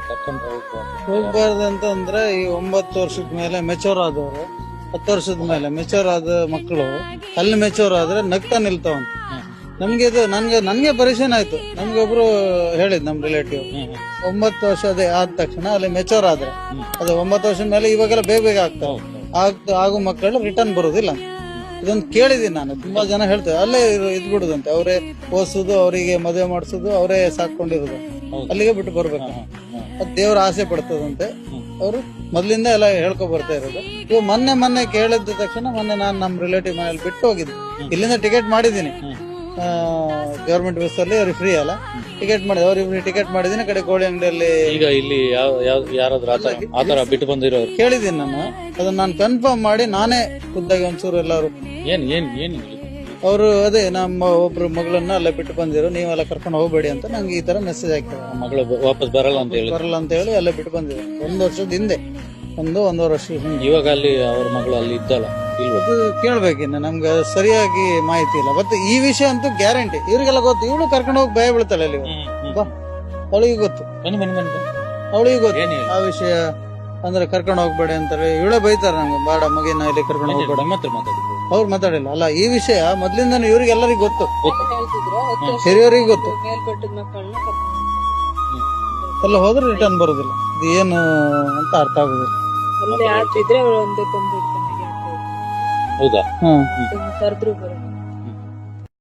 ಕರ್ಕೊಂಡು ಹೋಗ್ಬಾರ್ದು ಅಂತಂದ್ರೆ ಈ 9 ವರ್ಷದ ಮೇಲೆ ಮೆಚೂರ್ ಆದವರು, 10 ವರ್ಷದ ಮೇಲೆ ಮೆಚೂರ್ ಆದ ಮಕ್ಕಳು ಅಲ್ಲಿ ಮೆಚೂರ್ ಆದ್ರೆ ನಗ್ತಾ ನಿಲ್ತಾವಂತ. ನಮ್ಗೆ ಇದು ನನ್ಗೆ ಪರಿಚಯ ಆಯ್ತು. ನಮ್ಗೆ ಒಬ್ರು ಹೇಳಿದ್ ನಮ್ ರಿಲೇಟಿವ್ 9 ವರ್ಷ ಅದೇ ಆದ ತಕ್ಷಣ ಅಲ್ಲಿ ಮೆಚೂರ್ ಆದ್ರೆ ಅದು 9 ವರ್ಷದ ಮೇಲೆ ಇವಾಗೆಲ್ಲ ಬೇಗ ಆಗೋ ಮಕ್ಕಳು ರಿಟರ್ನ್ ಬರುದಿಲ್ಲ. ಇದೊಂದು ಕೇಳಿದೀನಿ ನಾನು, ತುಂಬಾ ಜನ ಹೇಳ್ತಾರೆ ಅಲ್ಲೇ ಇದ್ ಬಿಡುದಂತೆ, ಅವರೇ ಓದಿಸೋದು, ಅವರಿಗೆ ಮದುವೆ ಮಾಡಿಸೋದು, ಅವರೇ ಸಾಕೊಂಡಿರೋದು, ಅಲ್ಲಿಗೆ ಬಿಟ್ಟು ಬರ್ಬೇಕು. ಅದ್ ದೇವ್ರ ಆಸೆ ಪಡ್ತದಂತೆ. ಅವರು ಮೊದ್ಲಿಂದ ಎಲ್ಲ ಹೇಳ್ಕೊ ಬರ್ತಾ ಇರೋದು. ಇವ್ ಮೊನ್ನೆ ಕೇಳಿದ ತಕ್ಷಣ ನಾನು ನಮ್ ರಿಲೇಟಿವ್ ಮನೇಲಿ ಬಿಟ್ಟು ಹೋಗಿದ್ದೆ. ಇಲ್ಲಿಂದ ಟಿಕೆಟ್ ಮಾಡಿದೀನಿ, ಗವರ್ಮೆಂಟ್ ಬಸ್ ಅಲ್ಲಿ ಅವ್ರಿಗೆ ಫ್ರೀ ಅಲ್ಲ, ಟಿಕೆಟ್ ಮಾಡಿದೆ. ಅವ್ರಿಗೆ ಟಿಕೆಟ್ ಮಾಡಿದೀನಿ. ಕಡೆ ಕೋಳಿ ಅಂಗಡಿಯಲ್ಲಿ ಈಗ ಇಲ್ಲಿ ಯಾರಾದ್ರೂ ಆತರ ಬಿಟ್ಟು ಬಂದಿರೋರು ಕೇಳಿದೀನಿ ನಾನು. ಅದನ್ನ ನಾನು ಕನ್ಫರ್ಮ್ ಮಾಡಿ ನಾನೇ ಖುದ್ದಾಗಿ ಒಂಚೂರು ಎಲ್ಲಾರು ಏನ್ ಅವರು ಅದೇ ನಮ್ಮ ಒಬ್ರು ಮಗಳನ್ನ ಅಲ್ಲೇ ಬಿಟ್ಟು ಬಂದಿರೋ, ನೀವೆಲ್ಲ ಕರ್ಕೊಂಡು ಹೋಗ್ಬೇಡಿ ಅಂತ ನಂಗೆ ಈ ತರ ಮೆಸೇಜ್ ಹಾಕಿದ್ರು. ಮಗಳು ವಾಪಸ್ ಬರಲ್ಲ ಅಂತ ಹೇಳಿ ಅಲ್ಲೇ ಬಿಟ್ಟು ಬಂದಿರೋ 1 ವರ್ಷದ ಹಿಂದೆ, 1.5 ವರ್ಷ ಹಿಂದೆ. ಇವಾಗ ಅಲ್ಲಿ ಅವ್ರ ಮಗಳು ಅಲ್ಲಿ ಇದ್ದಲ್ಲ, ಅದು ಕೇಳ್ಬೇಕಿನ್ನ, ನಮ್ಗೆ ಸರಿಯಾಗಿ ಮಾಹಿತಿ ಇಲ್ಲ. ಮತ್ತೆ ಈ ವಿಷಯ ಅಂತೂ ಗ್ಯಾರಂಟಿ ಇವ್ರಿಗೆಲ್ಲ ಗೊತ್ತು. ಇವಳು ಕರ್ಕೊಂಡು ಹೋಗಿ ಭಯ ಬೀಳ್ತಾಳೆ ಅಲ್ಲಿ. ಅವಳಿಗೆ ಗೊತ್ತು, ಅವಳಿಗೆ ಗೊತ್ತು ಆ ವಿಷಯ. ಅಂದ್ರೆ ಕರ್ಕೊಂಡು ಹೋಗ್ಬೇಡಿ ಅಂತಾರೆ, ಇವಳೇ ಬೈತಾರೆ ನಮ್ಗೆ, ಬಾಡ ಮಗಿನ ಇಲ್ಲಿ ಕರ್ಕೊಂಡು ಹೋಗ್ಬೇಡ. ಅವ್ರು ಮಾತಾಡಿಲ್ಲ ಅಲ್ಲ, ಈ ವಿಷಯ ಮೊದ್ಲಿಂದ ಇವ್ರಿಗೆಲ್ಲರಿಗೂ ಗೊತ್ತು, ಹಿರಿಯವರಿಗೆ ಗೊತ್ತು. ಎಲ್ಲ ಹೋದ್ರೆ ರಿಟರ್ನ್ ಬರುದಿಲ್ಲ. ಇದು ಏನು ಅಂತ ಅರ್ಥ ಆಗುದಿಲ್ಲ. ಹೌದಾ? ಕರೆದ್ರು